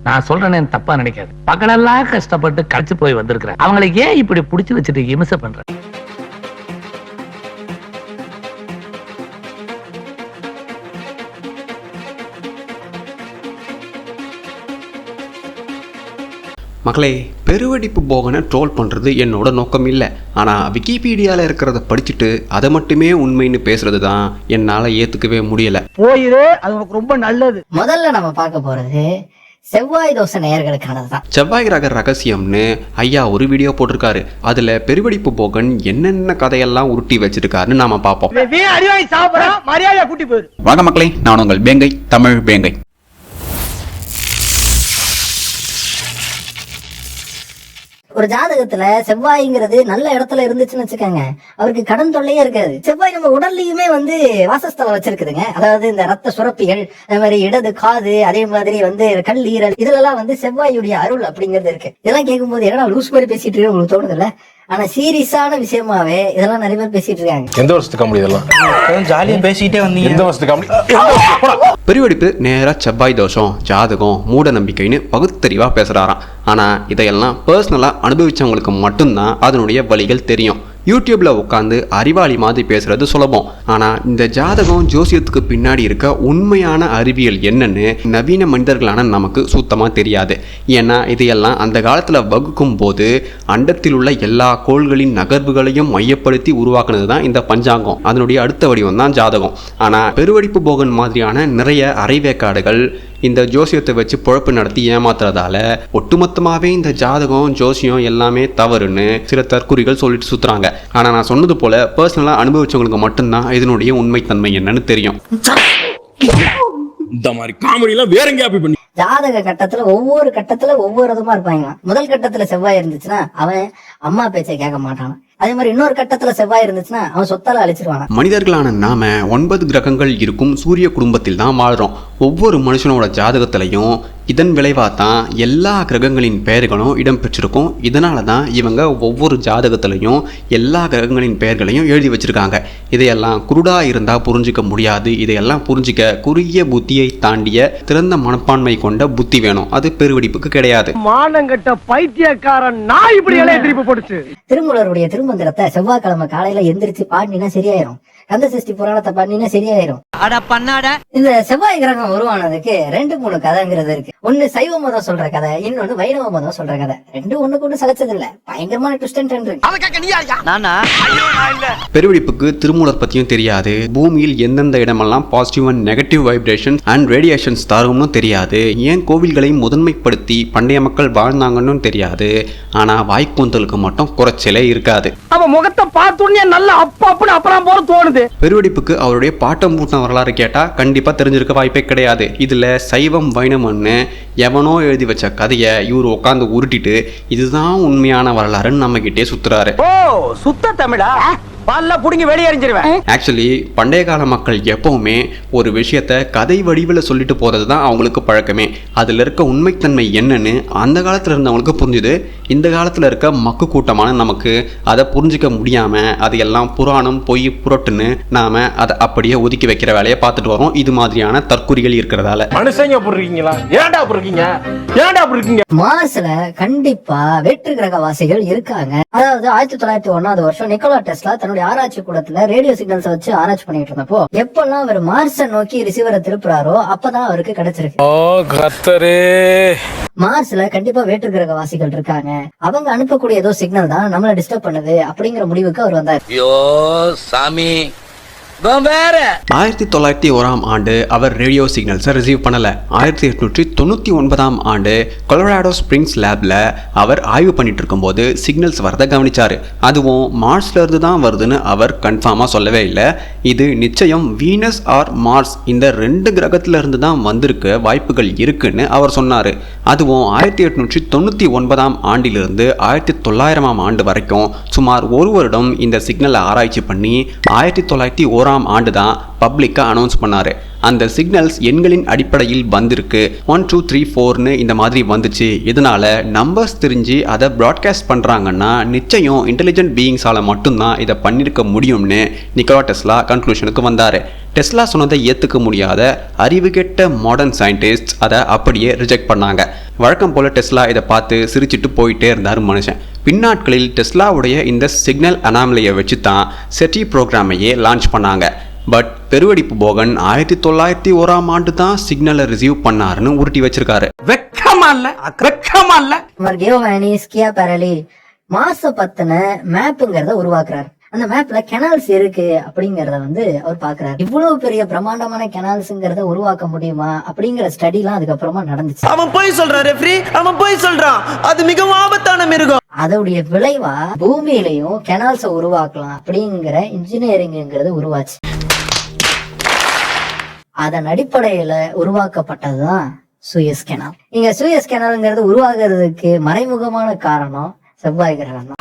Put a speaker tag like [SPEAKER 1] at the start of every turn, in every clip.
[SPEAKER 1] நான் சொல்றேன்னு தப்பா நினைக்காது. பகலெல்லாம் கஷ்டப்பட்டு கழிச்சு போய் வந்திருக்கிறேன். அவங்களை ஏன் இப்படி புடிச்சு வச்சுட்டு இம்சை பண்ற?
[SPEAKER 2] மக்களே, பெருவெடிப்பு போகனை ட்ரோல் பண்ணுறது என்னோட நோக்கம் இல்லை. ஆனால் விக்கிபீடியாவில் இருக்கிறத படிச்சுட்டு அதை மட்டுமே உண்மைன்னு பேசுறது தான் என்னால் ஏற்றுக்கவே முடியலை.
[SPEAKER 3] போயிரு, அது உனக்கு ரொம்ப நல்லது.
[SPEAKER 4] முதல்ல நம்ம பார்க்க போறது செவ்வாய் தோசை நேயர்களுக்கானதுதான்.
[SPEAKER 2] செவ்வாய் கிரக ரகசியம்னு ஐயா ஒரு வீடியோ போட்டிருக்காரு. அதில் பெருவெடிப்பு போகன் என்னென்ன கதையெல்லாம் உருட்டி வச்சிருக்காருன்னு நாம பார்ப்போம்.
[SPEAKER 3] மரியாதை கூட்டி போயிரு.
[SPEAKER 5] வாங்க மக்களே, நான் உங்கள் பேங்கை, தமிழ் பேங்கை.
[SPEAKER 4] ஒரு ஜாதகத்துல செவ்வாய்ங்கிறது நல்ல இடத்துல இருந்துச்சுன்னு வச்சுக்கோங்க, அவருக்கு கடன் தொல்லையே இருக்காது. செவ்வாய் நம்ம உடல்லையுமே வாசஸ்தலம் வச்சிருக்குதுங்க. அதாவது இந்த ரத்த சுரப்பிகள், அதே மாதிரி இடது காது, அதே மாதிரி கல்லீரல், இதுல செவ்வாயுடைய அருள் அப்படிங்கிறது இருக்கு. இதெல்லாம் கேட்கும்போது என்னடா லூஸ் மாதிரி பேசிட்டு இருக்கு உங்களுக்கு தோணுது இல்ல? ஆனா சீரியஸான விஷயமாவே இதெல்லாம் நிறைய பேர் பேசிட்டு இருக்காங்க.
[SPEAKER 6] எந்த வருஷத்துக்கு காமெடி இதெல்லாம்?
[SPEAKER 3] ஜாலியா பேசிட்டே வந்தீங்க.
[SPEAKER 6] எந்த வருஷத்துக்கு காமெடி?
[SPEAKER 2] பெருவெடிப்பு நேரா செவ்வாய் தோஷம், ஜாதகம், மூட நம்பிக்கைன்னு பகுத்தறிவா பேசுறாராம். ஆனா இதையெல்லாம் பர்சனலா அனுபவிச்சவங்களுக்கு மட்டும்தான் அதனுடைய வழிகள் தெரியும். யூடியூப்ல உட்காந்து அறிவாளி மாதிரி பேசுறது சுலபம். ஆனா இந்த ஜாதகம் ஜோசியத்துக்கு பின்னாடி இருக்க உண்மையான அறிவியல் என்னன்னு நவீன மனிதர்களான நமக்கு சுத்தமா தெரியாது. ஏன்னா இதையெல்லாம் அந்த காலத்துல வகுக்கும் போது அண்டத்தில் உள்ள எல்லா கோள்களின் நகர்வுகளையும் மையப்படுத்தி உருவாக்குனது தான் இந்த பஞ்சாங்கம். அதனுடைய அடுத்த வடிவம் தான் ஜாதகம். ஆனா பெருவெடிப்பு போகன் மாதிரியான நிறைய அரைவேக்காடுகள் இந்த ஜோசியத்தை வச்சு பொழப்பு நடத்தி ஏமாத்துறதால ஒட்டுமொத்தமாவே இந்த ஜாதகம் ஜோசியம் எல்லாமே தவறுன்னு சில தற்குறிகள் சொல்லிட்டு சுத்துறாங்க. ஆனா நான் சொன்னது போல பர்சனலா அனுபவிச்சவங்களுக்கு மட்டும்தான் இதனுடைய உண்மைத்தன்மை என்னன்னு தெரியும்.
[SPEAKER 6] இந்த மாதிரி காமெடி எல்லாம் வேற எங்கேயா போய் பண்ணி
[SPEAKER 4] ஜாதக கட்டத்துல ஒவ்வொரு கட்டத்துல ஒவ்வொரு விதமா இருப்பாங்க. முதல் கட்டத்துல செவ்வாய் இருந்துச்சுன்னா அவன் அம்மா பேச்சை கேட்க மாட்டான். அதே மாதிரி இன்னொரு கட்டத்துல செவ்வாய் இருந்துச்சுன்னா அவன் சொத்தால அழிச்சிருவான்.
[SPEAKER 2] மனிதர்களான நாம 9 கிரகங்கள் இருக்கும் சூரிய குடும்பத்தில் தான் வாழ்றோம். ஒவ்வொரு மனுஷனோட ஜாதகத்திலையும் இதன் விளைவாக தான் எல்லா கிரகங்களின் பெயர்களும் இடம்பெற்றிருக்கும். இதனால தான் இவங்க ஒவ்வொரு ஜாதகத்திலையும் எல்லா கிரகங்களின் பெயர்களையும் எழுதி வச்சிருக்காங்க. இதையெல்லாம் குருடா இருந்தா புரிஞ்சிக்க முடியாது. இதையெல்லாம் புரிஞ்சிக்க குறுகிய புத்தியை தாண்டிய திறந்த மனப்பான்மை கொண்ட புத்தி வேணும். அது பெருவெடிப்புக்கு கிடையாது.
[SPEAKER 3] மானங்கட்ட பைத்தியக்காரன் நாய் இப்படி இலைய திருப்பி போட்டுச்சு.
[SPEAKER 4] திருமூலருடைய திருமந்திரத்தை செவ்வாய்க்கிழமை காலையில எந்திரிச்சு பாடினா சரியாயிரும். கந்த சஷ்டி புராணத்தை பாடினா சரியாயிரும். இந்த செவ்வாய் கிரகம் உருவானதுக்கு 2-3 கதைங்கிறது இருக்கு. ஒண்ணு சைவ மதம் சொல்ற கதை, இன்னொன்னு வைணவ மதம் சொல்ற கதை. ரெண்டும் ஒண்ணுக்கு ஒண்ணு சலைச்சது இல்ல. பயங்கரமான ட்விஸ்ட் அண்ட் டர்ன் இருக்கு.
[SPEAKER 2] பெருவெடிப்புக்கு திருமூலர் பத்தியும் தெரியாது. பூமியில் எந்தெந்த இடமெல்லாம் positive and negative vibration and radiations தரும்னு தெரியாது. ஏன் கோவில்களை முதன்மைப்படுத்தி பண்டைய மக்கள் வாழ்ந்தாங்கன்னு தெரியாது. ஆனா வாய்க்கூந்தலுக்கு மட்டும் குறைச்சலே இருக்காது.
[SPEAKER 3] அவன் முகத்தை பார்த்தோன்னே நல்லா அப்பன்னு அப்புறம் போற தோணுது.
[SPEAKER 2] பெருவெடிப்புக்கு அவருடைய பாட்டம் பூட்டம் வரலாறு கேட்டா கண்டிப்பா தெரிஞ்சிருக்க வாய்ப்பே கிடையாது. இதுல சைவம் வைணவம்னு எவனோ எழுதி வச்ச கதையை இவர் உட்காந்து உருட்டிட்டு இதுதான் உண்மையான வரலாறுன்னு நம்ம கிட்டே சுத்துறாரு.
[SPEAKER 3] ஓ சுத்த தமிழா? பல்ல புடிங்கி வெளியேறிஞ்சிருவேன்.
[SPEAKER 2] ஆக்சுவலி பண்டைய கால மக்கள் எப்பவுமே ஒரு விஷயத்த கதை வடிவில் சொல்லிட்டு போறது தான் அவங்களுக்கு பழக்கமே. அதுல இருக்க உண்மைத்தன்மை என்னன்னு அந்த காலத்துல இருந்தவங்களுக்கு புரிஞ்சுது. இந்த காலத்துல இருக்க மக்கு கூட்டமான நமக்கு அதை புரிஞ்சிக்க முடியாம அதையெல்லாம் புராணம் பொய் புரட்டுன்னு நாம அதை அப்படியே ஒதுக்கி வைக்கிற வேலையை பார்த்துட்டு வரோம். இது மாதிரியான தற்குறிகள் இருக்கிறதால
[SPEAKER 6] மனுஷங்க போடுறீங்களா? ஏன்டா போடுறீங்க? ஏன்டா போடுறீங்க?
[SPEAKER 4] மார்ஸ்ல கண்டிப்பா வேற்று கிரக வாசிகள் இருக்காங்க. அதாவது 1901 வருஷம் நிக்கோலா டெஸ்லா தன்னுடைய ஆராய்ச்சி கூடத்துல ரேடியோ சிக்னல்ஸ் வச்சு ஆராய்ச்சி பண்ணிட்டு இருந்தப்போ எப்பெல்லாம் அவர் மார்ஸை நோக்கி ரிசீவரை திருப்புறாரோ அப்பதான் அவருக்கு கிடைச்சிருக்கு. மார்ஸ்ல கண்டிப்பா வேற்று கிரக வாசிகள் இருக்காங்க. அவங்க அனுப்பக்கூடிய ஏதோ சிக்னல் தான் நம்மள டிஸ்டர்ப் பண்ணுது அப்படிங்கிற முடிவுக்கு அவர் வந்தார்.
[SPEAKER 2] 1901 ஆண்டு அவர் ரேடியோ சிக்னல்ஸை ரிசீவ் பண்ணல. 1899 ஆண்டு கொலராடோ ஸ்பிரிங்ஸ் லேப்ல அவர் ஆய்வு பண்ணிட்டு இருக்கும்போது சிக்னல்ஸ் வரதை கவனிச்சாரு. அதுவும் மார்ஸ்ல இருந்து தான் வருதுன்னு அவர் கன்ஃபார்மா சொல்லவே இல்லை. இது நிச்சயம் வீனஸ் ஆர் மார்ஸ் இந்த 2 கிரகத்துல இருந்து தான் வந்திருக்க வாய்ப்புகள் இருக்குன்னு அவர் சொன்னாரு. அதுவும் 1899 ஆண்டிலிருந்து 1900 ஆண்டு வரைக்கும் சுமார் 1 வருடம் இந்த சிக்னலை ஆராய்ச்சி பண்ணி 1901 ஆண்டு தான் பப்ளிக்கா அனௌன்ஸ் பண்ணாரு. அந்த சிக்னல்ஸ் எண்களின் அடிப்படையில் வந்திருக்கு. 1 2 3 4ன்னு இந்த மாதிரி வந்துச்சு. இதனால நம்பர்ஸ் தெரிஞ்சு அதை ப்ராட்காஸ்ட் பண்றாங்கன்னா நிச்சயம் இன்டெலிஜென்ட் பீயிங்ஸால மட்டும்தான் இதை பண்ணிருக்க முடியும்னு நிக்கோலா டெஸ்லா கன்க்ளூஷனுக்கு வந்தாரு. டெஸ்லா சொன்னதை ஏற்றுக்க முடியாத அறிவு கெட்ட மாடர்ன் சயின்டிஸ்ட் அதை அப்படியே ரிஜெக்ட் பண்ணாங்க. வழக்கம் போல டெஸ்லா இதை பார்த்து சிரிச்சிட்டு போயிட்டே இருந்தார் மனுஷன். பின்னாட்களில் டெஸ்லாவுடைய இந்த சிக்னல் அனாமலியை வச்சு தான் செட்டி ப்ரோக்ராமையே லான்ச் பண்ணாங்க. பட் பெருவெடிப்பு போகன் 1901 தான் சிக்னலை ரிசீவ் பண்ணாருன்னு உருட்டி வச்சிருக்காரு.
[SPEAKER 4] மாச பத்தின மேப்புங்கிறத உருவாக்குறாரு. அந்த மேப்ல கெனால்ஸ் இருக்கு அப்படிங்கறத வந்து அவர் பாக்குறாரு. இவ்வளவு பெரிய பிரம்மாண்டமான கெனால்ஸ்ங்கிறத உருவாக்க முடியுமா அப்படிங்கிற ஸ்டடி எல்லாம் அதுக்கப்புறமா நடந்துச்சு.
[SPEAKER 3] அவன் போய் சொல்றான் ரெஃப்ரி, அவன் போய் சொல்றான். அது மிகவும் ஆபத்தான மிருகம்.
[SPEAKER 4] அதோடைய விளைவா பூமியிலையும் கெனால்ஸ உருவாக்கலாம் அப்படிங்கிற இன்ஜினியரிங்கிறது உருவாச்சு. அதன் அடிப்படையில உருவாக்கப்பட்டதுதான் சூயஸ் கெனால். இங்க சூயஸ் கெனால்ங்கிறது உருவாகிறதுக்கு மறைமுகமான காரணம் செவ்வாய் கிரகம் தான்.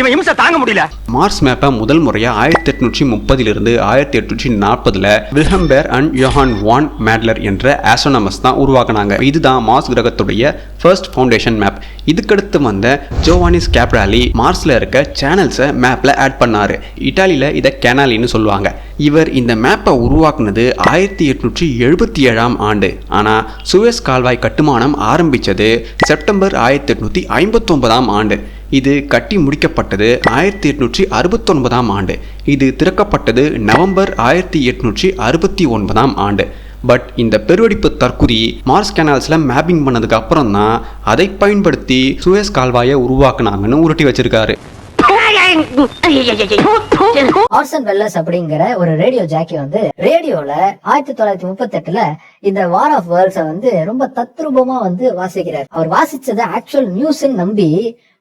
[SPEAKER 3] இவன் இம்சை தாங்க முடியல.
[SPEAKER 2] மார்ஸ் மேப்பை முதல் முறையா 1830 1840 வில்ஹம்பேர் அண்ட் யோஹான் வான் மேட்லர் என்ற ஆஸ்ட்ரோனமர்ஸ் தான் உருவாக்குனாங்க. இதுதான் மார்ஸ் கிரகத்துடைய ஃபர்ஸ்ட் ஃபவுண்டேஷன் மேப். இதுக்கடுத்து வந்த ஜோவானிஸ் கேப்ராலி மார்ஸ்ல இருக்க சேனல்ஸை மேப்ல ஆட் பண்ணாரு. இட்டாலியில இதை கேனாலின்னு சொல்லுவாங்க. இவர் இந்த மேப்பை உருவாக்குனது 1877 ஆண்டு. ஆனா சூயஸ் கால்வாய் கட்டுமானம் ஆரம்பிச்சது செப்டம்பர் 1859 ஆண்டு. இது கட்டி முடிக்கப்பட்டது 1869 ஆண்டு. இது திறக்கப்பட்டது நவம்பர் 1869 ஆண்டு. பட் இந்த பெருவெடிப்பு தற்குறி மார்ஸ் கேனால்ஸ்ல மேப்பிங் பண்ணதுக்கு அப்புறம் தான் அதை பயன்படுத்தி சூயஸ் கால்வாயை உருவாக்குனாங்கன்னு உருட்டி வச்சிருக்காரு.
[SPEAKER 4] ஆர்சன் வெல்லஸ் அப்படிங்கிற ஒரு ரேடியோ ஜாக்கி வந்து ரேடியோல 1938 இந்த வார் ஆஃப் வேர்ல்ட்ஸ வந்து ரொம்ப தத்ரூபமா வந்து வாசிக்கிறார். அவர் வாசிச்சதை ஆக்சுவல் நியூஸ் நம்பி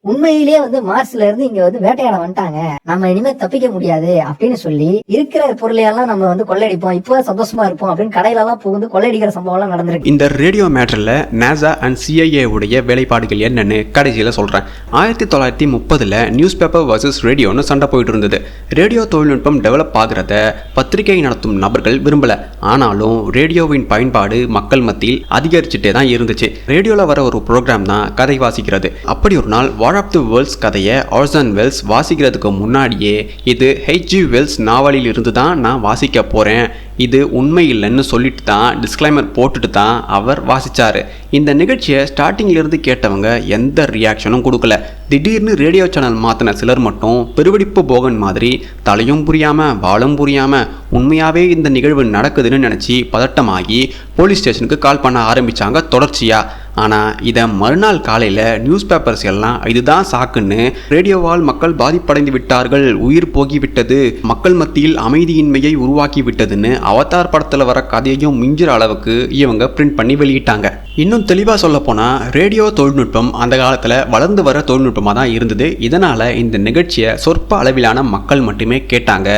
[SPEAKER 4] உண்மையிலேயே வந்து மார்ஸ்ல இருந்து இங்க வந்து வேட்டையாட வந்துட்டாங்க, நம்ம இனிமே தப்பிக்க முடியாது அப்படின்னு சொல்லி இருக்கிற பொருளையெல்லாம் நம்ம வந்து கொள்ளையடிப்போம், இப்போ சந்தோஷமா இருப்போம் அப்படின்னு கடையில எல்லாம் புகுந்து கொள்ளையடிக்கிற சம்பவம் எல்லாம் நடந்திருக்கு.
[SPEAKER 2] இந்த ரேடியோ மேட்டர்ல நாசா அண்ட் CIA உடைய வேலைப்பாடுகள் என்னன்னு கடைசியில சொல்றேன். 1930 நியூஸ் பேப்பர் வர்சஸ் ரேடியோன்னு சண்டை போயிட்டு இருந்தது. ரேடியோ தொழில்நுட்பம் டெவலப் ஆகிறத பத்திரிகை நடத்தும் நபர்கள் விரும்பல. ஆனாலும் ரேடியோவின் பயன்பாடு மக்கள் மத்தியில் அதிகரிச்சுட்டே தான் இருந்துச்சு. ரேடியோல வர ஒரு ப்ரோக்ராம் தான் கதை வாசிக்கிறது. அப்படி ஒரு நாள் வார் ஆஃப் தி வேர்ல்ட்ஸ் கதையை ஆர்சன் வெல்ஸ் வாசிக்கிறதுக்கு முன்னாடியே இது H.G. வெல்ஸ் நாவலில் இருந்து தான் நான் வாசிக்க போறேன், இது உண்மை இல்லைன்னு சொல்லிட்டு தான் டிஸ்க்ளைமர் போட்டுட்டு தான் அவர் வாசிச்சாரு. இந்த நிகழ்ச்சியை ஸ்டார்டிங்ல இருந்து கேட்டவங்க எந்த ரியாக்ஷனும் கொடுக்கல. திடீர்னு ரேடியோ சேனல் மாத்தின சிலர் மட்டும் பெருவெடிப்பு போகன் மாதிரி தலையும் புரியாம வாழும் புரியாம உண்மையாவே இந்த நிகழ்வு நடக்குதுன்னு நினைச்சு பதட்டமாகி போலீஸ் ஸ்டேஷனுக்கு கால் பண்ண ஆரம்பிச்சாங்க தொடர்ச்சியா. ஆனால் இதை மறுநாள் காலையில் நியூஸ் பேப்பர்ஸ் எல்லாம் இதுதான் சாக்குன்னு ரேடியோவால் மக்கள் பாதிப்படைந்து விட்டார்கள், உயிர் போகிவிட்டது, மக்கள் மத்தியில் அமைதியின்மையை உருவாக்கி விட்டதுன்னு அவதார் படத்தில் வர கதையையும் மிஞ்சுற அளவுக்கு இவங்க பிரிண்ட் பண்ணி வெளியிட்டாங்க. இன்னும் தெளிவாக சொல்ல போனால் ரேடியோ தொழில்நுட்பம் அந்த காலத்தில் வளர்ந்து வர தொழில்நுட்பமாக தான் இருந்தது. இதனால் இந்த நிகழ்ச்சியை சொற்ப அளவிலான மக்கள் மட்டுமே கேட்டாங்க.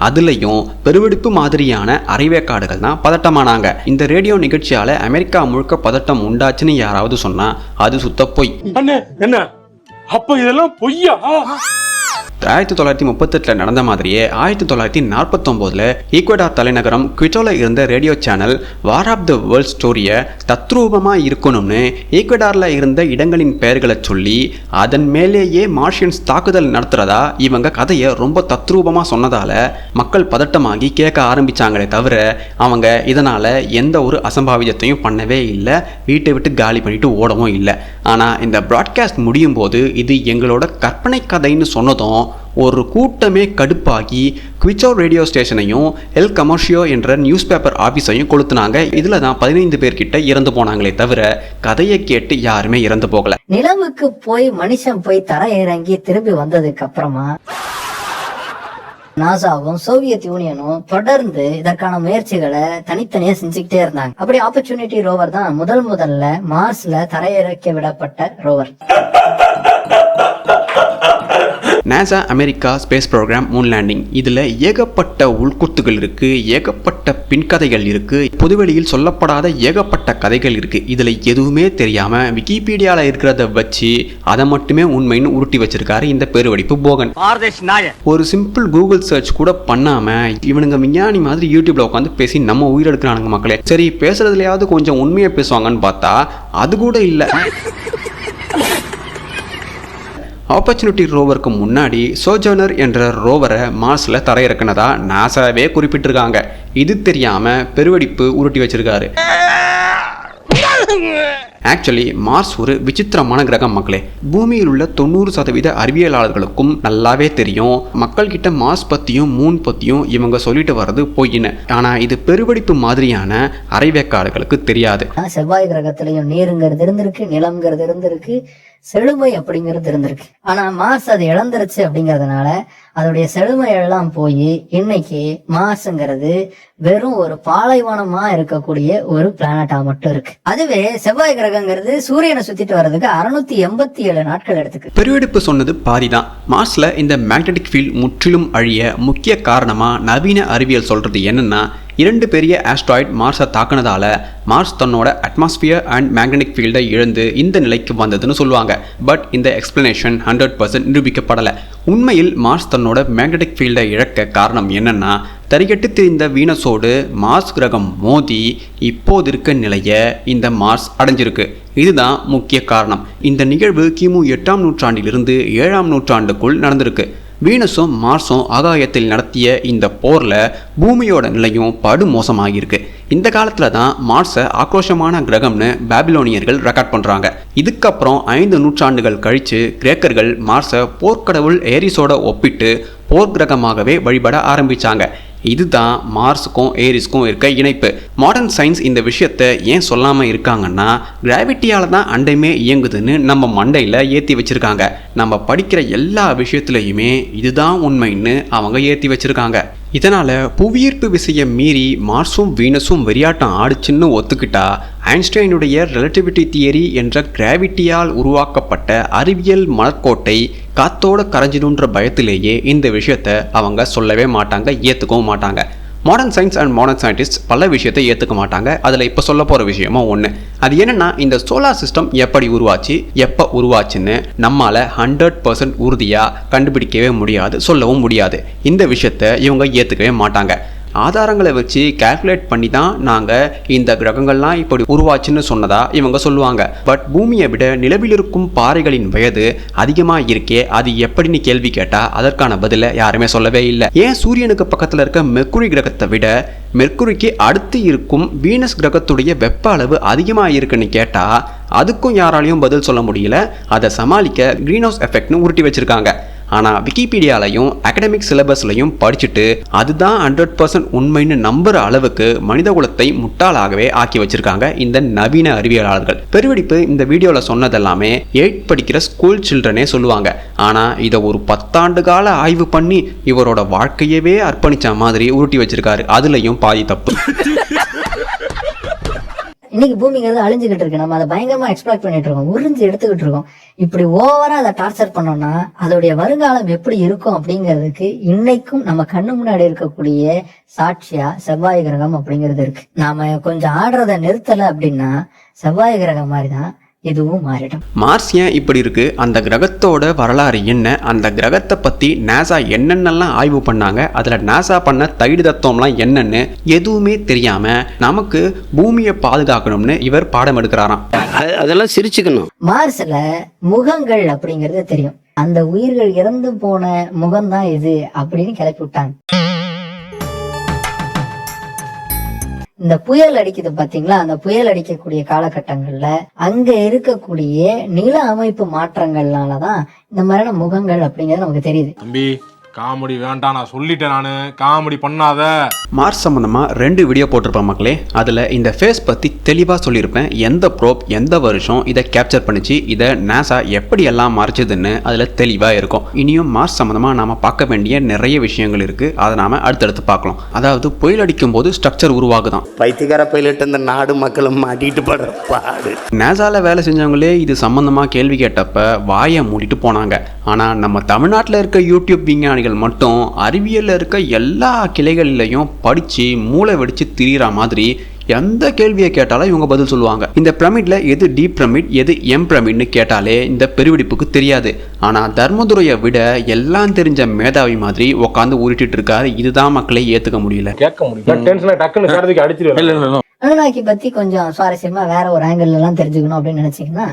[SPEAKER 2] அதுலேயும் பெருவெடிப்பு மாதிரியான அரைவேக்காடுகள் தான் பதட்டமானாங்க. இந்த ரேடியோ நிகழ்ச்சியால் அமெரிக்கா முழுக்க பதட்டம் உண்டாச்சுன்னு யாராவது சொன்னா அது சுத்த பொய்.
[SPEAKER 6] என்ன அப்ப இதெல்லாம் பொய்யா?
[SPEAKER 2] 1938 நடந்த மாதிரியே 1949 ஈக்வடார் தலைநகரம் குவிட்டோல இருந்த radio channel war of the world ஸ்டோரியை தத்ரூபமா இருக்கணும்னு ஈக்வடார்ல இருந்த இடங்களின் பெயர்களை சொல்லி அதன் மேலேயே மார்ஷியன்ஸ் தாக்குதல் நடத்துறதா இவங்க கதையை ரொம்ப தத்ரூபமா சொன்னதால மக்கள் பதட்டமாகி கேட்க ஆரம்பிச்சாங்களே தவிர அவங்க இதனால எந்த ஒரு அசம்பாவிதத்தையும் பண்ணவே இல்லை, வீட்டை விட்டு காலி பண்ணிட்டு ஓடவும் இல்லை. ஆனா இந்த பிராட்காஸ்ட் முடியும் போது இது எங்களோட கற்பனை கதைன்னு சொன்னதும் ஒரு கூட்டமே கடுப்பாகி குவிச்சோ ரேடியோ ஸ்டேஷனையும் எல் கமர்ஷியோ என்ற நியூஸ் பேப்பர் ஆஃபீஸையும் கொளுத்துனாங்க. இதில் தான் 15 பேர்கிட்ட இறந்து போனாங்களே தவிர கதையை கேட்டு யாருமே இறந்து போகல.
[SPEAKER 4] நிலவுக்கு போய் மனுஷன் போய் தர இறங்கி திரும்பி வந்ததுக்கு அப்புறமா நாசாவும் சோவியத் யூனியனும் தொடர்ந்து இதற்கான முயற்சிகளை தனித்தனியா செஞ்சுக்கிட்டே இருந்தாங்க. அப்படி ஆப்பர்ச்சுனிட்டி ரோவர் தான் முதல்ல மார்ஸ்ல தரையிறக்க விடப்பட்ட rover.
[SPEAKER 2] NASA America space program moon landing, இதில் ஏகப்பட்ட உள்குத்துகள் இருக்குது, ஏகப்பட்ட பின்கதைகள் இருக்குது, பொதுவெளியில் சொல்லப்படாத ஏகப்பட்ட கதைகள் இருக்குது. இதில் எதுவுமே தெரியாமல் விக்கிபீடியாவில் இருக்கிறத வச்சு அதை மட்டுமே உண்மைன்னு உருட்டி வச்சிருக்காரு இந்த பெருவெடிப்பு போகன். ஒரு சிம்பிள் கூகுள் சர்ச் கூட பண்ணாமல் இவனுங்க விஞ்ஞானி மாதிரி யூடியூப்ல உட்காந்து பேசி நம்ம உயிரெடுக்கிறானுங்க மக்களே. சரி பேசுறதுலையாவது கொஞ்சம் உண்மையை பேசுவாங்கன்னு பார்த்தா அது கூட இல்லை. ஆப்பர்ச்சுனிட்டி ரோவருக்கு முன்னாடி சோஜர்னர் என்ற ரோவரை மார்ஸ்ல தரையிறக்குனதா நாசாவே குறிப்பிட்டிருக்காங்க. இது தெரியாம பெருவெடிப்பு உருட்டி வச்சிருக்காரு. ஆக்சுவலி மார்ஸ் ஒரு விசித்திரமான கிரகம் மக்களே. பூமியில் உள்ள 90% அறிவியலாளர்களுக்கும் நல்லாவே தெரியும். மக்கள் கிட்ட மார்ஸ் பத்தியும் மூன் பத்தியும் இவங்க சொல்லிட்டு வர்றது பொய்ன்னு. ஆனா இது பெருவெடிப்பு மாதிரியான அரைவேக்காடுகளுக்கு தெரியாது.
[SPEAKER 4] செவ்வாய் கிரகத்திலையும் நீருங்கிறது இருந்திருக்கு, நிலம்ங்கிறது இருந்திருக்கு, செழுமை அப்படிங்கிறது இருந்திருக்கு. ஆனா மார்ஸ் அது இழந்துருச்சு அப்படிங்கறதுனால அதோடைய செழுமை எல்லாம் போய் இன்னைக்கு மார்ஸ்ங்கிறது வெறும் ஒரு பாலைவனமா இருக்கக்கூடிய ஒரு பிளானட்டா மட்டும் இருக்கு. அதுவே செவ்வாய் கிரகங்கிறது சூரியனை சுத்திட்டு வர்றதுக்கு 687 நாட்கள் எடுத்துக்கு.
[SPEAKER 2] பெருவெடிப்பு சொன்னது பாதிதான். மார்ஸ்ல இந்த மேக்னெட்டிக் ஃபீல்ட் முற்றிலும் அழிய முக்கிய காரணமா நவீன அறிவியல் சொல்றது என்னன்னா, 2 பெரிய ஆஸ்ட்ராய்டு மார்ஸை தாக்குனதால மார்ஸ் தன்னோட அட்மாஸ்பியர் அண்ட் மேக்னெட்டிக் ஃபீல்டை இழந்து இந்த நிலைக்கு வந்ததுன்னு சொல்லுவாங்க. பட் இந்த எக்ஸ்பிளனேஷன் 100% நிரூபிக்கப்படலை. உண்மையில் மார்ஸ் தன்னோட மேக்னெட்டிக் ஃபீல்டை இழக்க காரணம் என்னன்னா, தறிகட்டு திரிந்த வீனஸோடு மார்ஸ் கிரகம் மோதி இப்போது இருக்க நிலையை இந்த மார்ஸ் அடைஞ்சிருக்கு. இதுதான் முக்கிய காரணம். இந்த நிகழ்வு கிமு 8ஆம் நூற்றாண்டிலிருந்து 7ஆம் நூற்றாண்டுக்குள் நடந்திருக்கு. வீனஸும் மார்ஸும் ஆகாயத்தில் நடத்திய இந்த போரில் பூமியோட நிலையும் படு மோசமாகியிருக்கு. இந்த காலத்தில் தான் மார்ஸை ஆக்ரோஷமான கிரகம்னு பாபிலோனியர்கள் ரெக்கார்ட் பண்ணுறாங்க. இதுக்கப்புறம் 5 நூற்றாண்டுகள் கழித்து கிரேக்கர்கள் மார்ஸை போர்க்கடவுள் ஏரிஸோட ஒப்பிட்டு போர் கிரகமாகவே வழிபட ஆரம்பித்தாங்க. இதுதான் மார்ஸுக்கும் ஏரிஸ்க்கும் இருக்க இணைப்பு. மாடர்ன் சயின்ஸ் இந்த விஷயத்தை ஏன் சொல்லாமல் இருக்காங்கன்னா, கிராவிட்டியால் தான் அண்டைமே இயங்குதுன்னு நம்ம மண்டையில் ஏற்றி வச்சுருக்காங்க. நம்ம படிக்கிற எல்லா விஷயத்துலையுமே இதுதான் உண்மைன்னு அவங்க ஏற்றி வச்சுருக்காங்க. இதனால் புவியீர்ப்பு விசையை மீறி மார்ஸும் வீனஸும் வெறியாட்டம் ஆடுச்சுன்னு ஒத்துக்கிட்டா ஐன்ஸ்டைனுடைய ரிலேட்டிவிட்டி தியரி என்ற கிராவிட்டியால் உருவாக்கப்பட்ட அறிவியல் மணற்கோட்டை காத்தோட கரைஞ்சிடுன்ற பயத்திலேயே இந்த விஷயத்தை அவங்க சொல்லவே மாட்டாங்க, ஏற்றுக்கவும் மாட்டாங்க. Modern science and modern scientist பல விஷயத்தை ஏற்றுக்க மாட்டாங்க. அதில் இப்போ சொல்ல போகிற விஷயமும் ஒன்று. அது என்னென்னா, இந்த சோலார் சிஸ்டம் எப்படி உருவாச்சு, எப்போ உருவாச்சுன்னு நம்மால் 100% உறுதியாக கண்டுபிடிக்கவே முடியாது, சொல்லவும் முடியாது. இந்த விஷயத்தை இவங்க ஏற்றுக்கவே மாட்டாங்க. ஆதாரங்களை வச்சு கால்குலேட் பண்ணி தான் நாங்கள் இந்த கிரகங்கள்லாம் இப்படி உருவாச்சுன்னு சொன்னதா இவங்க சொல்லுவாங்க. பட் பூமியை விட நிலவில் இருக்கும் பாறைகளின் வயது அதிகமாக இருக்கே, அது எப்படின்னு கேள்வி கேட்டால் அதற்கான பதிலை யாருமே சொல்லவே இல்லை. ஏன் சூரியனுக்கு பக்கத்தில் இருக்க மெர்க்குரி கிரகத்தை விட மெர்க்குரிக்கு அடுத்து இருக்கும் வீனஸ் கிரகத்துடைய வெப்ப அளவு அதிகமாக இருக்குன்னு கேட்டால் அதுக்கும் யாராலையும் பதில் சொல்ல முடியல. அதை சமாளிக்க கிரீன் ஹவுஸ் எஃபெக்ட்னு உருட்டி வச்சிருக்காங்க. ஆனால் விக்கிபீடியாலையும் அகடமிக் சிலபஸ்லையும் படிச்சுட்டு அதுதான் 100% உண்மைன்னு நம்புற அளவுக்கு மனித குலத்தை முட்டாளாகவே ஆக்கி வச்சிருக்காங்க இந்த நவீன அறிவியலாளர்கள். பெருவெடிப்பு இந்த வீடியோவில் சொன்னதெல்லாமே 8th படிக்கிற ஸ்கூல் சில்ட்ரனே சொல்லுவாங்க. ஆனால் இதை ஒரு 10 ஆண்டு கால ஆய்வு பண்ணி இவரோட வாழ்க்கையவே அர்ப்பணிச்ச மாதிரி உருட்டி வச்சிருக்காரு. அதுலயும் பாதி தப்பு.
[SPEAKER 4] இன்னைக்கு பூமிங்கிறது அழிஞ்சுக்கிட்டு இருக்கு. நம்ம அதை பயங்கரமா எக்ஸ்ப்ளாய்ட் பண்ணிட்டு இருக்கோம், உறிஞ்சு எடுத்துக்கிட்டு இருக்கோம். இப்படி ஓவரா அதை டார்ச்சர் பண்ணோம்னா அதோடைய வருங்காலம் எப்படி இருக்கும் அப்படிங்கிறதுக்கு இன்னைக்கும் நம்ம கண்ணு முன்னாடி இருக்கக்கூடிய சாட்சியா செவ்வாய் கிரகம் அப்படிங்கிறது இருக்கு. நாம கொஞ்சம் ஆடுறத நிறுத்தல அப்படின்னா செவ்வாய் கிரகம் மாதிரிதான் இதுவும் மாறிடும்.
[SPEAKER 2] மார்ஸ் ஏன் இப்படி இருக்கு, அந்த கிரகத்தோட வரலாறு என்ன, அந்த கிரகத்தை பத்தி நாசா என்னென்னலாம் ஆய்வு பண்ணாங்க, அதுல நாசா பண்ண தைடு தத்துவம்லாம் என்னன்னு எதுவுமே தெரியாம நமக்கு பூமியை பாதுகாக்கணும்னு இவர் பாடம் எடுக்கிறாராம்.
[SPEAKER 3] அதெல்லாம் சிரிச்சுக்கணும்.
[SPEAKER 4] மார்ஸ்ல முகங்கள் அப்படிங்கறது தெரியும். அந்த உயிர்கள் இறந்து போன முகம்தான் இது அப்படின்னு கிளப்பி விட்டாங்க. இந்த புயல் அடிக்குது பாத்தீங்களா, அந்த புயல் அடிக்கக்கூடிய காலகட்டங்கள்ல அங்க இருக்கக்கூடிய நில அமைப்பு மாற்றங்கள்னாலதான் இந்த மாதிரியான முகங்கள் அப்படிங்கிறது நமக்கு தெரியுது.
[SPEAKER 6] தம்பி காமெடி வேண்டாம், நான் சொல்லிட்டேன், நானு காமெடி பண்ணாத.
[SPEAKER 2] மார்ஸ் சம்பந்தமாக 2 வீடியோ போட்டிருப்பேன் மக்களே. அதில் இந்த ஃபேஸ் பற்றி தெளிவாக சொல்லியிருப்பேன். எந்த ப்ரோப் எந்த வருஷம் இதை கேப்சர் பண்ணிச்சு, இதை நாசா எப்படி எல்லாம் மறைச்சதுன்னு அதில் தெளிவாக இருக்கும். இனியும் மார்ஸ் சம்மந்தமாக நாம் பார்க்க வேண்டிய நிறைய விஷயங்கள் இருக்குது. அதை நாம் அடுத்தடுத்து பார்க்கலாம். அதாவது புயல் அடிக்கும் போது ஸ்ட்ரக்சர் உருவாகுதான்.
[SPEAKER 3] பைத்தியக்கார பைலட் இந்த நாடு மக்களும் மாட்டிட்டு படுற பாடு.
[SPEAKER 2] நாசாவில் வேலை செஞ்சவங்களே இது சம்மந்தமாக கேள்வி கேட்டப்ப வாயை மூடிட்டு போனாங்க. ஆனால் நம்ம தமிழ்நாட்டில் இருக்க யூடியூப் விஞ்ஞானிகள் மட்டும் அறிவியலில் இருக்க எல்லா கிளைகளிலையும் படித்து மூளை வெடிச்சு திரிகிற மாதிரி எந்த கேள்வியை கேட்டாலும் இவங்க பதில் சொல்லுவாங்க. இந்த பிரமிட்ல எது டீப் பிரமிட் எது எம் பிரமிட்னு கேட்டாலே இந்த பெருவெடிப்புக்கு தெரியாது. ஆனால் தர்மதுரையை விட எல்லாம் தெரிஞ்ச மேதாவி மாதிரி உட்காந்து உருட்டிட்டு இருக்காரு. இதுதான் மக்களை ஏற்றுக்க முடியல,
[SPEAKER 6] கேட்க முடியல.
[SPEAKER 4] அனுநாக்கி பத்தி கொஞ்சம் சுவாரஸ்யமா வேற ஒரு ஆங்கிள் எல்லாம் தெரிஞ்சுக்கணும் அப்படின்னு நினைச்சீங்கன்னா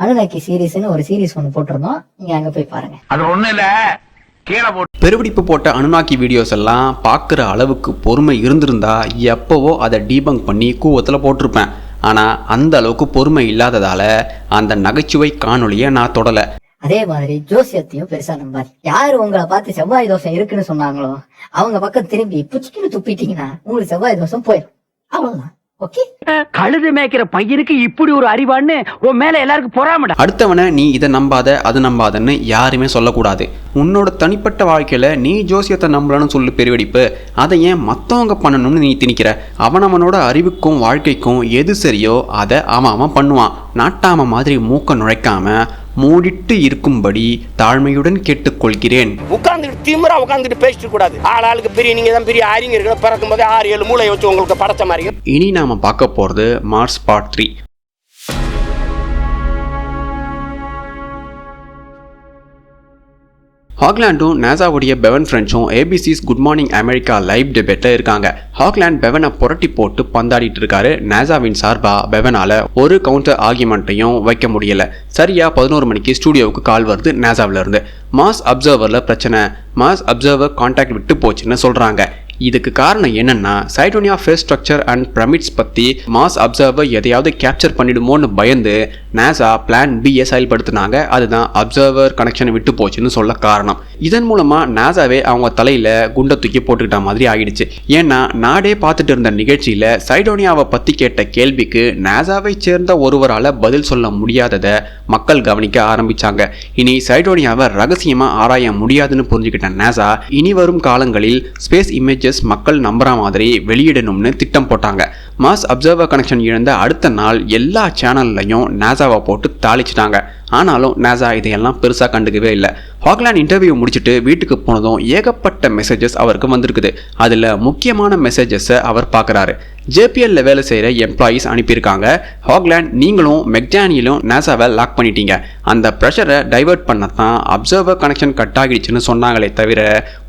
[SPEAKER 4] அனுநக்கி சீரீஸ்னு ஒரு சீரீஸ் ஒன்று போட்டிருந்தோம், நீங்க அங்க போய் பாருங்க.
[SPEAKER 1] அது ஒண்ணு இல்ல, கீழே போட்டு
[SPEAKER 2] பெருவெடிப்பு போட்ட அனுநாக்கி வீடியோஸ் எல்லாம் பார்க்குற அளவுக்கு பொறுமை இருந்திருந்தா எப்போவோ அதை டீபங்க் பண்ணி கூவத்தில் போட்டிருப்பேன். ஆனால் அந்த அளவுக்கு பொறுமை இல்லாததால அந்த நகைச்சுவை காணொலியை நான் தொடலை.
[SPEAKER 4] அதே மாதிரி ஜோசியத்தையும் பெருசா நம்பாது. யாரு உங்களை பார்த்து செவ்வாய் தோஷம் இருக்குன்னு சொன்னாங்களோ அவங்க பக்கம் திரும்பி புச்சிக்கின்னு துப்பிட்டீங்கன்னா உங்களுக்கு செவ்வாய் தோஷம் போயிடும். அவ்வளவுதான். ஓகே,
[SPEAKER 3] கழுது மேய்க்கிற பையனுக்கு இப்படி ஒரு அறிவான்னு உன் மேல எல்லாருக்கும் பொறாமடா.
[SPEAKER 2] அடுத்தவனை நீ இதை நம்பாத அது நம்பாதன்னு யாருமே சொல்லக்கூடாது. உன்னோட தனிப்பட்ட வாழ்க்கையில் நீ ஜோசியத்தை நம்பலன்னு சொல்லு பெருவெடிப்பு. அதை ஏன் மற்றவங்க பண்ணணும்னு நீ திணிக்கிற? அவனவனோட அறிவுக்கும் வாழ்க்கைக்கும் எது சரியோ அதை அவன் பண்ணுவான். நாட்டாம மாதிரி மூக்க நுழைக்காம மூடிட்டு இருக்கும்படி தாழ்மையுடன் கேட்டுக்கொள்கிறேன்.
[SPEAKER 7] உட்கார்ந்துட்டு திமிரா உட்கார்ந்துட்டு பேசிட்டு கூடாது. ஆளுக்கு பெரிய நீங்க தான் பெரிய அறிஞர்கள் பிறக்கும் போதே 6-7 மூளை வச்சு உங்களுக்கு படைச்ச மாதிரி.
[SPEAKER 2] இனி நாம பார்க்க போறது மார்ஸ் பார்ட் 3. ஹாக்லாண்டும் நாசாவுடைய பெவன் ஃப்ரெண்ட்ஸும் ஏபிசிஸ் குட் மார்னிங் அமெரிக்கா லைவ் டிபேட்டில் இருக்காங்க. ஹாக்லாண்ட் பெவனை புரட்டி போட்டு பந்தாடிட்டு இருக்காரு. நாசாவின் சார்பா பெவனால ஒரு கவுண்டர் ஆர்கியூமெண்ட்டையும் வைக்க முடியல. சரியா 11 மணிக்கு ஸ்டூடியோவுக்கு கால் வருது நாசாவில இருந்து. மாஸ் அப்சர்வர்ல பிரச்சனை, மாஸ் அப்சர்வர் கான்டாக்ட் விட்டு போச்சுன்னு சொல்றாங்க. இதுக்கு காரணம் என்னன்னா சைடோனியா ஃபேஸ் ஸ்ட்ரக்சர் அண்ட் பிரமிட்ஸ் பற்றி மாஸ் அப்சர்வர் எதையாவது கேப்சர் பண்ணிடுமோன்னு பயந்து நாசா பிளான் பியை செயல்படுத்தினாங்க. அதுதான் அப்சர்வர் கனெக்ஷன் விட்டு போச்சுன்னு சொல்ல காரணம். இதன் மூலமாக நாசாவே அவங்க தலையில் குண்டை தூக்கி போட்டுக்கிட்ட மாதிரி ஆகிடுச்சு. ஏன்னா நாடே பார்த்துட்டு இருந்த நிகழ்ச்சியில் சைடோனியாவை பற்றி கேட்ட கேள்விக்கு நாசாவை சேர்ந்த ஒருவரால் பதில் சொல்ல முடியாததை மக்கள் கவனிக்க ஆரம்பித்தாங்க. இனி சைடோனியாவை ரகசியமாக ஆராய முடியாதுன்னு புரிஞ்சுக்கிட்ட நாசா இனி வரும் காலங்களில் ஸ்பேஸ் இமேஜ் மக்கள் நம்புற மாதிரி வெளியிடணும்னு திட்டம் போட்டாங்க. மாஸ் அப்சர்வர் கனெக்ஷன் இழந்த அடுத்த நாள் எல்லா சேனல்லையும் நாசாவை போட்டு தாளிச்சிட்டாங்க. ஆனாலும் நாசா இதையெல்லாம் பெருசாக கண்டுக்கவே இல்லை. ஹாக்லாண்ட் இன்டர்வியூ முடிச்சுட்டு வீட்டுக்கு போனதும் ஏகப்பட்ட மெசேஜஸ் அவருக்கு வந்திருக்குது. அதில் முக்கியமான மெசேஜஸை அவர் பார்க்குறாரு. ஜேபிஎல்ல வேலை செய்கிற எம்ப்ளாயீஸ் அனுப்பியிருக்காங்க. ஹாக்லாண்ட் நீங்களும் மெக்டானியலும் நாசாவை லாக் பண்ணிட்டீங்க. அந்த ப்ரெஷரை டைவர்ட் பண்ணத்தான் அப்சர்வர் கனெக்ஷன் கட் ஆகிடுச்சுன்னு சொன்னாங்களே தவிர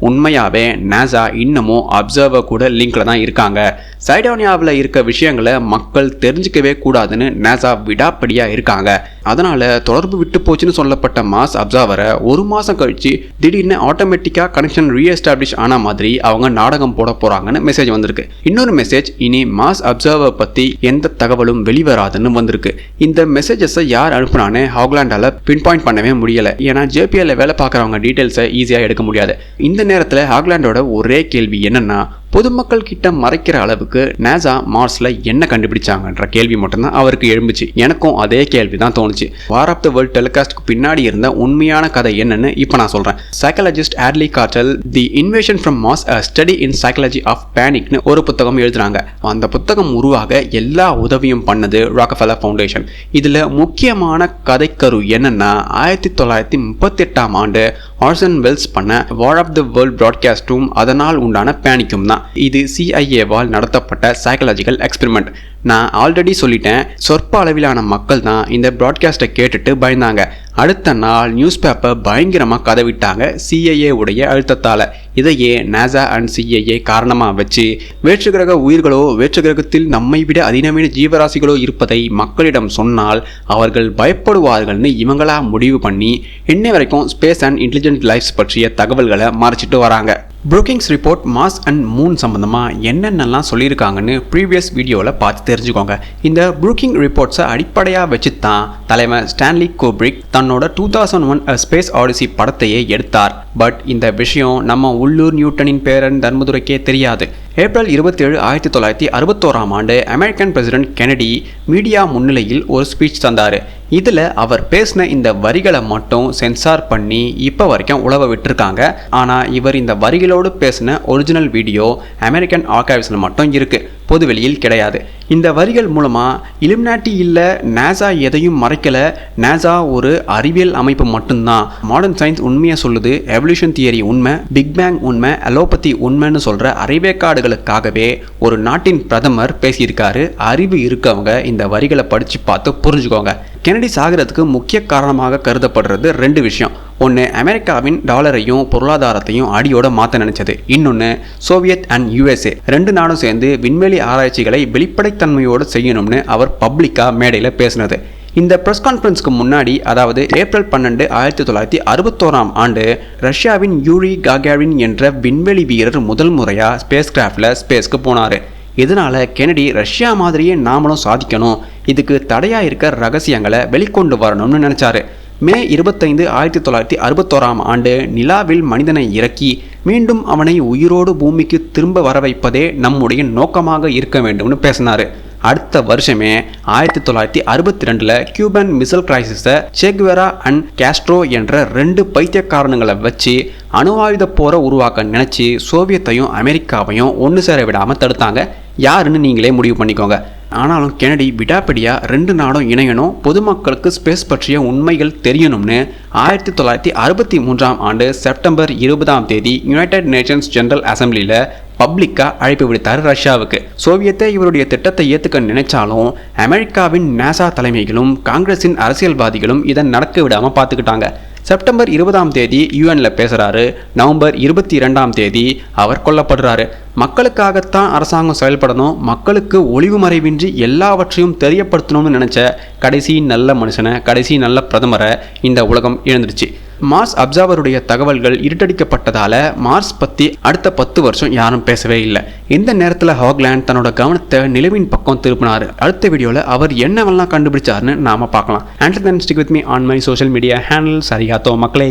[SPEAKER 2] உண்மையாகவே நாசா இன்னமும் அப்சர்வர் கூட லிங்க்ல தான் இருக்காங்க. சைடோனியாவில் இருக்க விஷயங்களை மக்கள் தெரிஞ்சுக்கவே கூடாதுன்னு நாசா விடாப்படியாக இருக்காங்க. அதனால தொடர்பு விட்டு போச்சுன்னு சொல்லப்பட்ட மாஸ் அப்சர்வரை 1 மாதம் கழிச்சு திடீர்னு ஆட்டோமேட்டிக்காக கனெக்ஷன் ரீஎஸ்டாப்ளிஷ் ஆன மாதிரி அவங்க நாடகம் போட போறாங்கன்னு மெசேஜ் வந்திருக்கு. இன்னொரு மெசேஜ் இனி மாஸ் அப்சர்வர் பற்றி எந்த தகவலும் வெளிவராதுன்னு வந்திருக்கு. இந்த மெசேஜஸை யார் அனுப்புனான்னு ஹாக்லாண்டால பின் பாயிண்ட் பண்ணவே முடியல. ஏன்னா ஜேபிஎல்ல வேலை பார்க்குறவங்க டீட்டெயில்ஸை ஈஸியாக எடுக்க முடியாது. இந்த நேரத்தில் ஹாக்லாண்டோட ஒரே கேள்வி என்னன்னா பொதுமக்கள் கிட்ட மறைக்கிற அளவுக்கு நாசா மார்ஸ்ல என்ன கண்டுபிடிச்சாங்கன்ற கேள்வி மட்டும்தான் அவருக்கு எழும்புச்சு. எனக்கும் அதே கேள்வி தான் தோணுச்சு. வார் ஆஃப் த வேர்ல்ட் டெலிகாஸ்ட்க்கு பின்னாடி இருந்த உண்மையான கதை என்னன்னு இப்போ நான் சொல்றேன். Psychologist Hadley Cantril the invasion from Mars a study in psychology of panicனு ஒரு புத்தகம் எழுதுறாங்க. அந்த புத்தகம் உருவாக எல்லா உதவியும் பண்ணது ராக்கஃபெல்லர் ஃபவுண்டேஷன். இதுல முக்கியமான கதைக்கரு என்னன்னா 1938ஆம் ஆண்டு ஆர்சன் வெல்ஸ் பண்ண வார் ஆஃப் த வேர்ல்ட் பிராட்காஸ்டும் அதனால் உண்டான பேனிக்கும் தான். இது CIA-வால் நடத்தப்பட்ட சைக்காலஜிக்கல் எக்ஸ்பெரிமெண்ட். நான் ஆல்ரெடி சொல்லிட்டேன், சொற்ப அளவிலான மக்கள் தான் இந்த பிராட்காஸ்ட்டை கேட்டுட்டு பயந்தாங்க. அடுத்த நாள் நியூஸ் பேப்பர் பயங்கரமாக கதவிட்டாங்க CIA உடைய அழுத்தத்தால். இதையே நாசா அண்ட் CIA காரணமாக வச்சு வேற்றுக்கிரக உயிர்களோ வேற்றுக்கிரகத்தில் நம்மை விட அதிநவீன ஜீவராசிகளோ இருப்பதை மக்களிடம் சொன்னால் அவர்கள் பயப்படுவார்கள்னு இவங்களா முடிவு பண்ணி இன்ன வரைக்கும் ஸ்பேஸ் அண்ட் இன்டெலிஜென்ட் லைஃப்ஸ் பற்றிய தகவல்களை மறைச்சிட்டு வராங்க. ப்ரூக்கிங்ஸ் ரிப்போர்ட் மாஸ் அண்ட் மூன் சம்பந்தமாக என்னென்னலாம் சொல்லியிருக்காங்கன்னு ப்ரீவியஸ் வீடியோவில் பார்த்து தெரிஞ்சுக்கோங்க. இந்த ப்ரூக்கிங் ரிப்போர்ட்ஸை அடிப்படையாக வச்சு தான் தலைவர் ஸ்டான்லி குப்ரிக் தன்னோட 2001 A Space Odyssey படத்தையே எடுத்தார். பட் இந்த விஷயம் நம்ம உள்ளூர் நியூட்டனின் பேரன் தர்மதுரைக்கே தெரியாது. ஏப்ரல் 27, 1961ஆம் ஆண்டு அமெரிக்கன் பிரசிடென்ட் கெனடி மீடியா முன்னிலையில் ஒரு ஸ்பீச் தந்தார். இதில் அவர் பேசின இந்த வரிகளை மட்டும் சென்சார் பண்ணி இப்போ வரைக்கும் உழவ விட்டுருக்காங்க. ஆனால் இவர் இந்த வரிகளோடு பேசின ஒரிஜினல் வீடியோ அமெரிக்கன் ஆர்கைவ்ஸில் மட்டும் இருக்குது, பொதுவெளியில் கிடையாது. இந்த வரிகள் மூலமாக இலுமினாட்டி இல்லை, நாசா எதையும் மறைக்கலை, நாசா ஒரு அறிவியல் அமைப்பு மட்டும்தான், மாடர்ன் சயின்ஸ் உண்மையை சொல்லுது, எவல்யூஷன் தியரி உண்மை, பிக் பேங் உண்மை, அலோபதி உண்மைன்னு சொல்கிற அறிவேக்காடுகளுக்காகவே ஒரு நாட்டின் பிரதமர் பேசியிருக்காரு. அறிவு இருக்கவங்க இந்த வரிகளை படித்து பார்த்து புரிஞ்சுக்கோங்க. கெனடி சாகிறதுக்கு முக்கிய காரணமாக கருதப்படுறது 2 விஷயம். ஒன்று அமெரிக்காவின் டாலரையும் பொருளாதாரத்தையும் அடியோட மாற்ற நினைச்சது. இன்னொன்று சோவியத் அண்ட் USA 2 நாடும் சேர்ந்து விண்வெளி ஆராய்ச்சிகளை வெளிப்படைத்தன்மையோடு செய்யணும்னு அவர் பப்ளிக்காக மேடையில் பேசினது. இந்த ப்ரெஸ் கான்ஃபரன்ஸ்க்கு முன்னாடி, அதாவது ஏப்ரல் 12, 1961ஆம் ஆண்டு ரஷ்யாவின் யூரி காகாரின் என்ற விண்வெளி வீரர் முதல் முறையா ஸ்பேஸ் கிராஃப்ட்ல ஸ்பேஸ்க்கு போனாரு. இதனால கென்னடி ரஷ்யா மாதிரியே நாமளும் சாதிக்கணும், இதுக்கு தடையா இருக்க ரகசியங்களை வெளிக்கொண்டு வரணும்னு நினைச்சாரு. மே 25, 1961ஆம் ஆண்டு நிலாவில் மனிதனை இறக்கி மீண்டும் அவனை உயிரோடு பூமிக்கு திரும்ப வர வைப்பதே நம்முடைய நோக்கமாக இருக்க வேண்டும்னு பேசினாரு. அடுத்த வருஷமே 1962 கியூபன் மிசைல் கிரைசிஸை செக்வேரா அண்ட் காஸ்ட்ரோ என்ற 2 பைத்தியக்காரனுங்களை வச்சு அணு ஆயுத போரை உருவாக்க நினைச்சு சோவியத்தையும் அமெரிக்காவையும் ஒன்று சேர விடாமல் தடுத்தாங்க. யாருன்னு நீங்களே முடிவு பண்ணிக்கோங்க. ஆனாலும் கென்னடி விடாப்பிடியா 2 நாடும் இணையணும், பொதுமக்களுக்கு ஸ்பேஸ் பற்றிய உண்மைகள் தெரியணும்னு 1963ஆம் ஆண்டு செப்டம்பர் 20ஆம் தேதி யுனைடெட் நேஷன்ஸ் ஜெனரல் அசம்பிளியில் பப்ளிக்காக அழைப்பு விடுத்தார் ரஷ்யாவுக்கு. சோவியத்தை இவருடைய திட்டத்தை ஏற்றுக்க நினைச்சாலும் அமெரிக்காவின் நாசா தலைமைகளும் காங்கிரஸின் அரசியல்வாதிகளும் இதை நடக்க விடாமல் பார்த்துக்கிட்டாங்க. செப்டம்பர் 20ஆம் தேதி யூஎன்ல பேசுகிறாரு. நவம்பர் 22ஆம் தேதி அவர் கொல்லப்படுறாரு. மக்களுக்காகத்தான் அரசாங்கம் செயல்படணும், மக்களுக்கு ஒளிவு மறைவின்றி எல்லாவற்றையும் தெரியப்படுத்தணும்னு நினச்ச கடைசி நல்ல மனுஷனை, கடைசி நல்ல பிரதமரை இந்த உலகம் இழந்துருச்சு. மார்ஸ் அப்சர்வருடைய தகவல்கள் இருட்டடிக்கப்பட்டதால மார்ஸ் பற்றி அடுத்த 10 வருஷம் யாரும் பேசவே இல்லை. இந்த நேரத்தில் ஹாக்லேண்ட் தன்னோட கவனத்தை நிலவின் பக்கம் திருப்பினார். அடுத்த வீடியோவில் அவர் என்னவெல்லாம் கண்டுபிடிச்சாருன்னு நாம பார்க்கலாம். Until then, stick with me on my social media handles. Arigato மக்களே.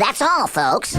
[SPEAKER 8] That's all, folks.